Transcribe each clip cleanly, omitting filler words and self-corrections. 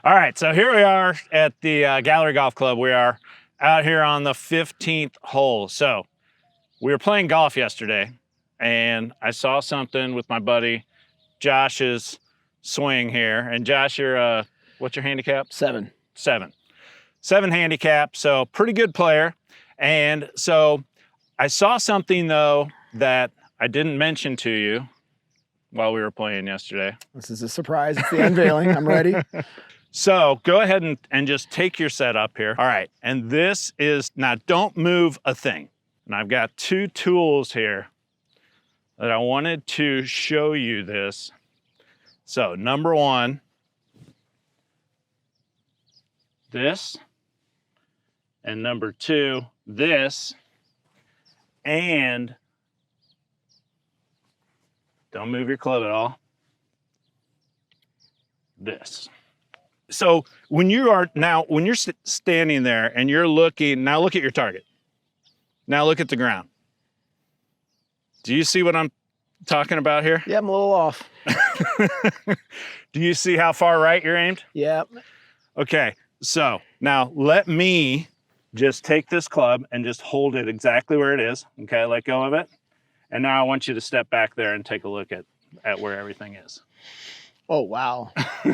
All right, so here we are at the Gallery Golf Club. We are out here on the 15th hole. So we were playing golf yesterday, and I saw something with my buddy Josh's swing here. And Josh, you're what's your handicap? 7. 7 handicap, so pretty good player. And so I saw something though that I didn't mention to you while we were playing yesterday. This is a surprise. It's the unveiling. I'm ready. So go ahead and just take your set up here. All right, and this is, now don't move a thing. And I've got 2 tools here that I wanted to show you this. So number 1, this, and number 2, this, and don't move your club at all, this. So when you're standing there and you're looking, now look at your target. Now look at the ground. Do you see what I'm talking about here? Yeah, I'm a little off. Do you see how far right you're aimed? Yeah. Okay, so now let me just take this club and just hold it exactly where it is. Okay, let go of it. And now I want you to step back there and take a look at where everything is. Oh, wow.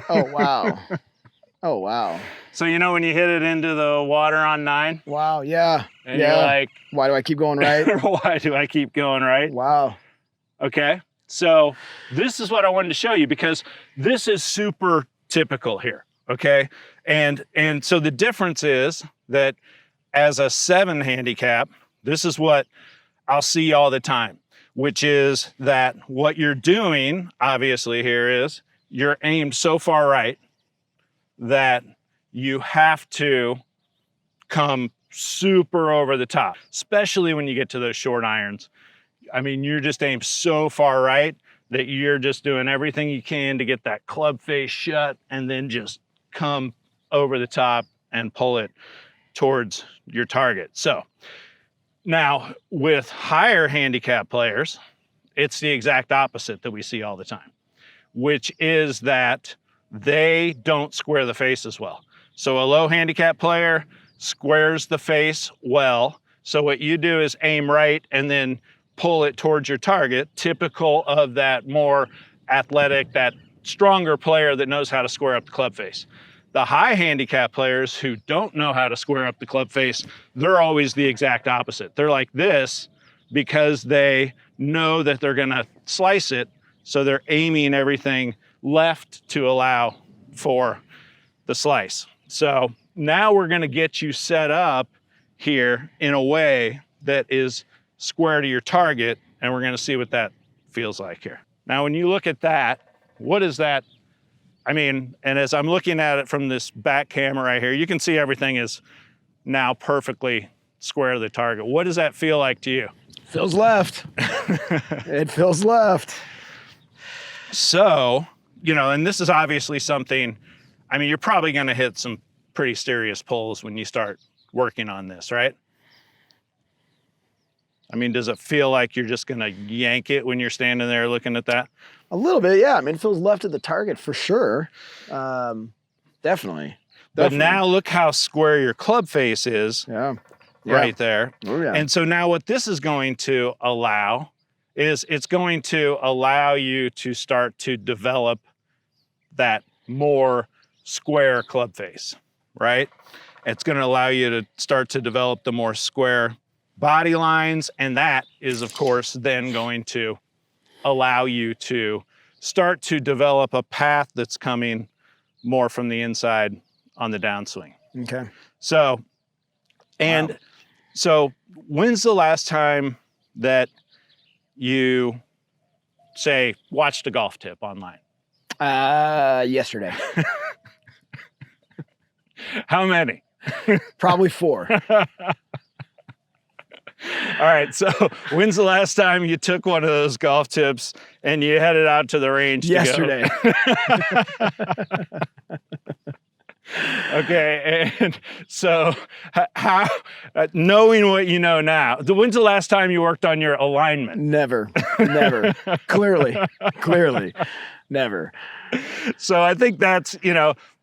Oh, wow. Oh, wow. So you know when you hit it into the water on 9? Wow, yeah. And you're like, why do I keep going right? why do I keep going right? Wow. Okay, so this is what I wanted to show you because this is super typical here, okay? And so the difference is that as a 7 handicap, this is what I'll see all the time, which is that what you're doing, obviously here is, you're aimed so far right that you have to come super over the top, especially when you get to those short irons. I mean, you're just aimed so far right that you're just doing everything you can to get that club face shut and then just come over the top and pull it towards your target. So now with higher handicap players, it's the exact opposite that we see all the time, which is that they don't square the face as well. So a low handicap player squares the face well. So what you do is aim right and then pull it towards your target, typical of that more athletic, that stronger player that knows how to square up the club face. The high handicap players who don't know how to square up the club face, they're always the exact opposite. They're like this because they know that they're gonna slice it, so they're aiming everything left to allow for the slice. So now we're gonna get you set up here in a way that is square to your target, and we're gonna see what that feels like here. Now, when you look at that, what is that? I mean, and as I'm looking at it from this back camera right here, you can see everything is now perfectly square to the target. What does that feel like to you? Feels left. It feels left. So, you know, and this is obviously something, I mean, you're probably gonna hit some pretty serious pulls when you start working on this, right? I mean, does it feel like you're just gonna yank it when you're standing there looking at that? A little bit, yeah. I mean, it feels left at the target for sure. Definitely. But now look how square your club face is. Yeah. Right there. Oh, yeah. And so now what this is going to allow is it's going to allow you to start to develop that more square club face, right? It's going to allow you to start to develop the more square body lines, and that is, of course, then going to allow you to start to develop a path that's coming more from the inside on the downswing. Okay. So, and wow. So when's the last time that you, say, watched a golf tip online? Yesterday. How many? Probably 4. All right, so when's the last time you took one of those golf tips and you headed out to the range yesterday. To go? Okay, and so how, knowing what you know now, when's the last time you worked on your alignment? Never. Clearly, never. So I think that's,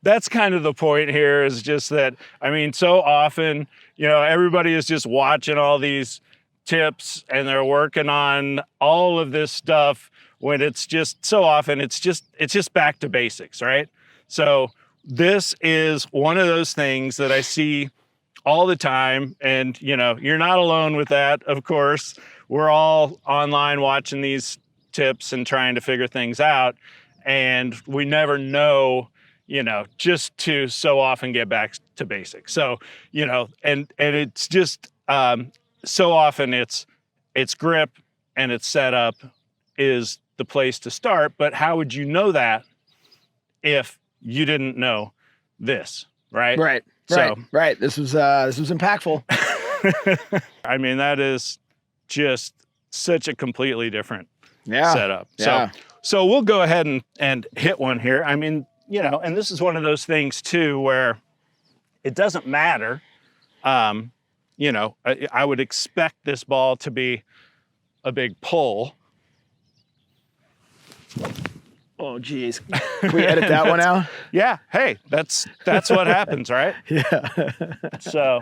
that's kind of the point here, is just that, I mean, so often, everybody is just watching all these tips and they're working on all of this stuff when it's just so often it's just back to basics, right? So this is one of those things that I see all the time. And, you're not alone with that, of course. We're all online watching these tips and trying to figure things out. And we never know, just to so often get back to basics. So, and it's just so often it's grip and its setup is the place to start. But how would you know that if you didn't know this, right? Right. This was impactful. I mean, that is just such a completely different setup. Yeah. So we'll go ahead and hit one here. I mean, and this is one of those things too, where it doesn't matter. I would expect this ball to be a big pull. Oh, geez. Can we edit that one out? Yeah. Hey, that's what happens, right? Yeah. So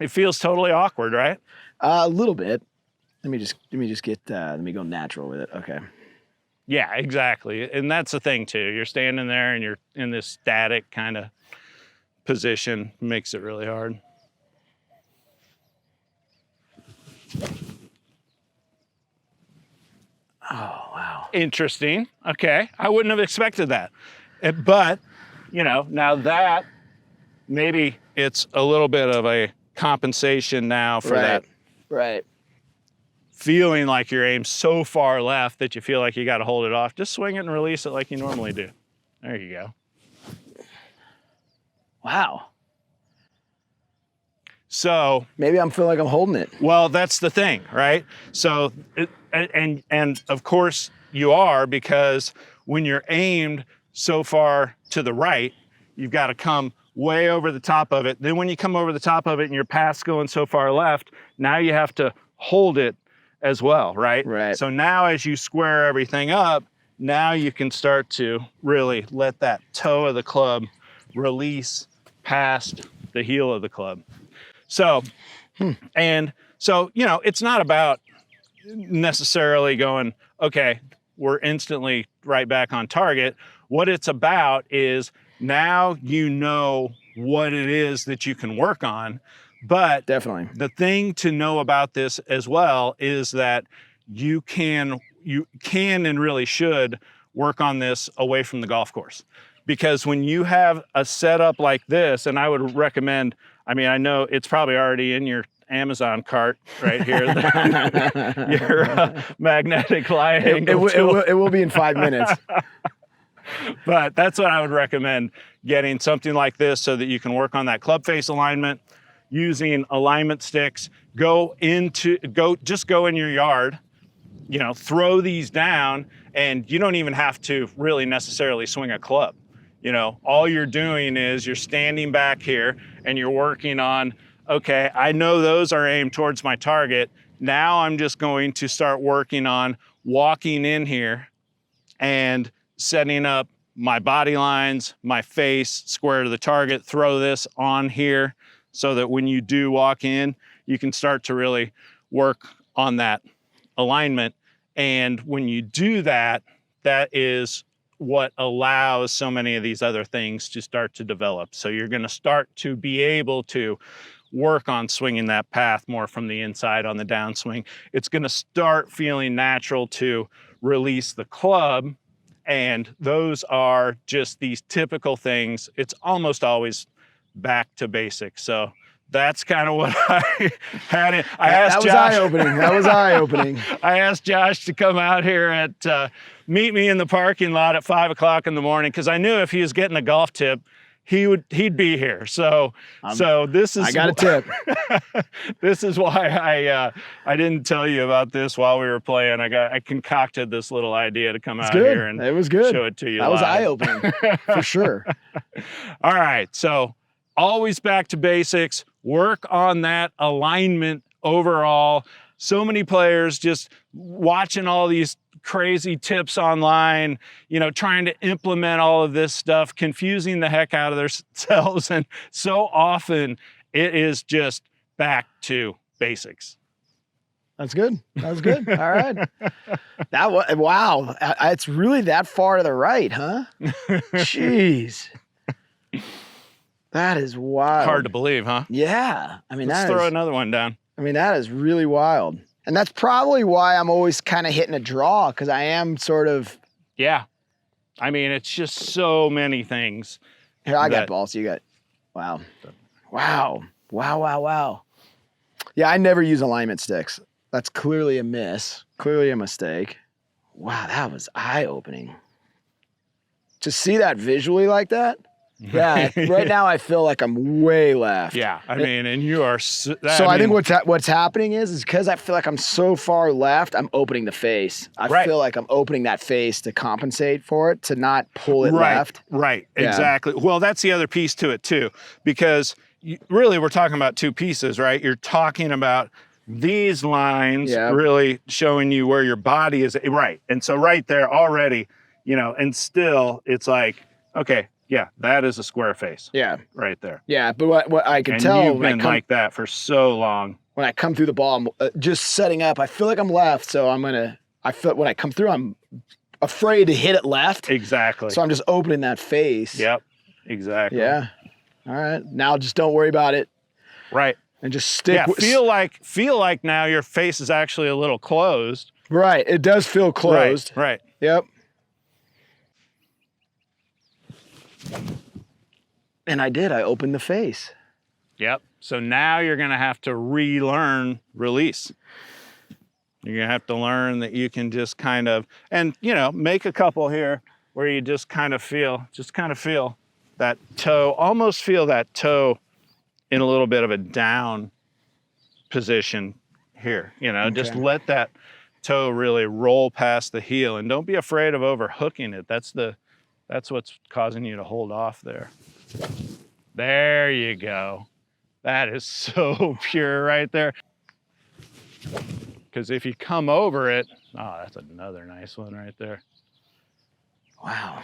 it feels totally awkward, right? A little bit. Let me just get, let me go natural with it. Okay. Yeah, exactly. And that's the thing too. You're standing there and you're in this static kind of position. Makes it really hard. Oh, wow. Interesting. Okay. I wouldn't have expected that. But, now that maybe it's a little bit of a compensation now for that. Right. Feeling like your aim's so far left that you feel like you got to hold it off. Just swing it and release it like you normally do. There you go. Wow. So maybe I'm feeling like I'm holding it. Well, that's the thing, right? So, and of course you are, because when you're aimed so far to the right, you've got to come way over the top of it. Then when you come over the top of it and your path's going so far left, now you have to hold it as well, right? Right. So now as you square everything up, now you can start to really let that toe of the club release past the heel of the club. So, and so, it's not about necessarily going, okay, we're instantly right back on target. What it's about is now you know what it is that you can work on. But definitely, the thing to know about this as well is that you can and really should work on this away from the golf course. Because when you have a setup like this, and I would recommend, I mean, I know it's probably already in your Amazon cart right here, your magnetic lie angle tool. It will be in 5 minutes. But that's what I would recommend, getting something like this so that you can work on that club face alignment, using alignment sticks. Go in your yard, throw these down, and you don't even have to really necessarily swing a club. All you're doing is you're standing back here and you're working on, okay, I know those are aimed towards my target. Now I'm just going to start working on walking in here and setting up my body lines, my face square to the target, throw this on here so that when you do walk in, you can start to really work on that alignment. And when you do that, that is what allows so many of these other things to start to develop. So you're going to start to be able to work on swinging that path more from the inside on the downswing. It's going to start feeling natural to release the club. And those are just these typical things. It's almost always back to basics. So that's kind of what I had. That was eye-opening. That was eye-opening. I asked Josh to come out here at meet me in the parking lot at 5 o'clock in the morning, because I knew if he was getting a golf tip, he'd be here. So this is, I got a tip. This is why I didn't tell you about this while we were playing. I concocted this little idea to come out here and it was good. Show it to you. That was eye-opening for sure. All right, so always back to basics. Work on that alignment overall. so many players just watching all these crazy tips online, you know, trying to implement all of this stuff, confusing the heck out of themselves. And so often it is just back to basics. That's good. That was good. All right. That was, wow. It's really that far to the right, huh? Jeez. That is wild. Hard to believe, huh? Yeah. I mean, Let's throw another one down. I mean, that is really wild. And that's probably why I'm always kind of hitting a draw, because I am sort of. Yeah. I mean, it's just so many things. Here, I got balls. You got. Wow. Wow. Wow, wow, wow. Yeah, I never use alignment sticks. That's clearly a miss. Clearly a mistake. Wow, that was eye-opening. To see that visually like that? Yeah, right now I feel like I'm way left. Yeah, I mean, and you are. I think what's happening is because I feel like I'm so far left, I'm opening the face. I feel like I'm opening that face to compensate for it, to not pull it left. Right, exactly. Well, that's the other piece to it too, because really we're talking about two pieces, right? You're talking about these lines really showing you where your body is, right? And so right there already, you know, and still it's like, okay. Yeah, that is a square face. Yeah. Right there. Yeah, but what I can tell. You've been like that for so long. When I come through the ball, I'm just setting up. I feel like I'm left, so I feel when I come through, I'm afraid to hit it left. Exactly. So I'm just opening that face. Yep, exactly. Yeah. All right. Now just don't worry about it. Right. And just stick. Yeah, feel like now your face is actually a little closed. Right. It does feel closed. Right. Yep. And I did. I opened the face. Yep. So now you're going to have to relearn release. You're going to have to learn that you can just kind of, and, you know, make a couple here where you just kind of feel that toe, almost feel that toe in a little bit of a down position here. You know, just let that toe really roll past the heel, and don't be afraid of overhooking it. That's what's causing you to hold off there. There you go. That is so pure right there. Because if you come over it, oh, that's another nice one right there. Wow.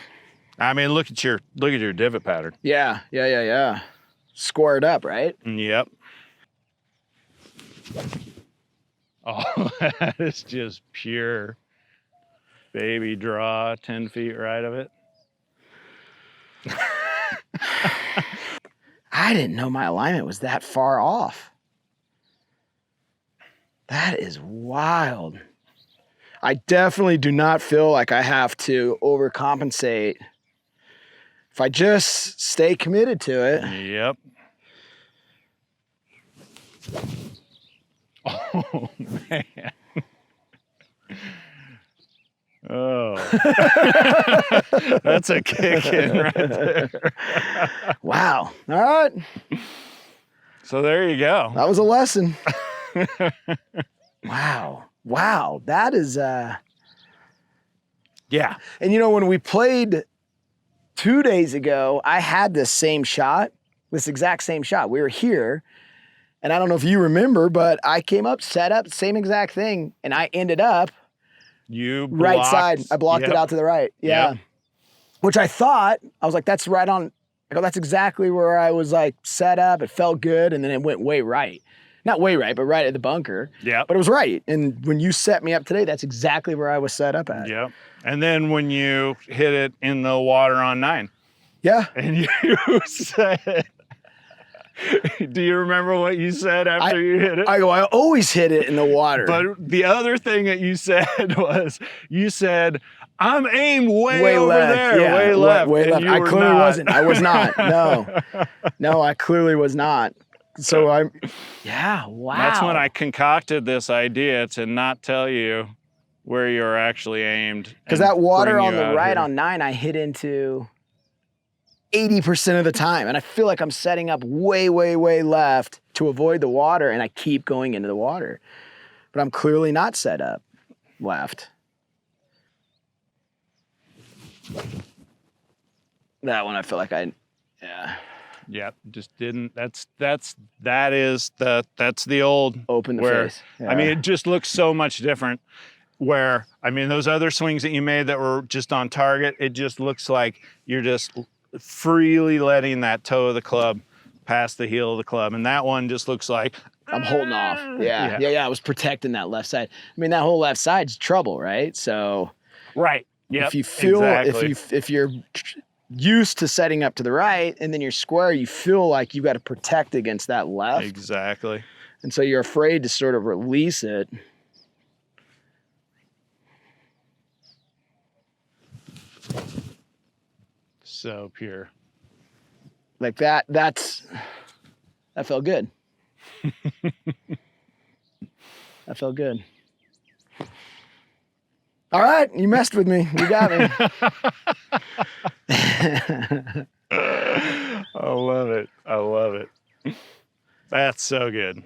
I mean, look at your divot pattern. Yeah. Squared up, right? Yep. Oh, that is just pure baby draw 10 feet right of it. I didn't know my alignment was that far off. That is wild. I definitely do not feel like I have to overcompensate. If I just stay committed to it. Yep. Oh, man. Oh, that's a kick in right there. Wow. All right. So there you go. That was a lesson. Wow. That is, yeah. And you know, when we played 2 days ago, I had this exact same shot. We were here, and I don't know if you remember, but I came up, set up, same exact thing, and I ended up right side. I blocked it out to the right. Yeah. Yep. Which I was like, that's right on. I go, that's exactly where I was like set up. It felt good. And then it went way right. Not way right, but right at the bunker. Yeah. But it was right. And when you set me up today, that's exactly where I was set up at. Yep. And then when you hit it in the water on 9. Yeah. And you said, do you remember what you said after you hit it? I always hit it in the water. But the other thing that you said was, I'm aimed way over left. there, yeah. way left. Way left. I clearly wasn't. I was not. No, I clearly was not. So wow. That's when I concocted this idea to not tell you where you're actually aimed. Because that water on the right on 9, I hit into 80% of the time. And I feel like I'm setting up way, way, way left to avoid the water, and I keep going into the water. But I'm clearly not set up left. That one I feel like Yep, just didn't. That's the old Open the where, face. I mean, it just looks so much different. Where, I mean, those other swings that you made that were just on target, it just looks like you're just freely letting that toe of the club past the heel of the club. And that one just looks like I'm holding off. Yeah. I was protecting that left side. I mean, that whole left side's trouble, right? So right. Yep, if you feel, exactly. if you're used to setting up to the right and then you're square, you feel like you got to protect against that left. Exactly. And so you're afraid to sort of release it. So pure. Like that felt good. That felt good. All right, you messed with me. You got me. I love it. I love it. That's so good.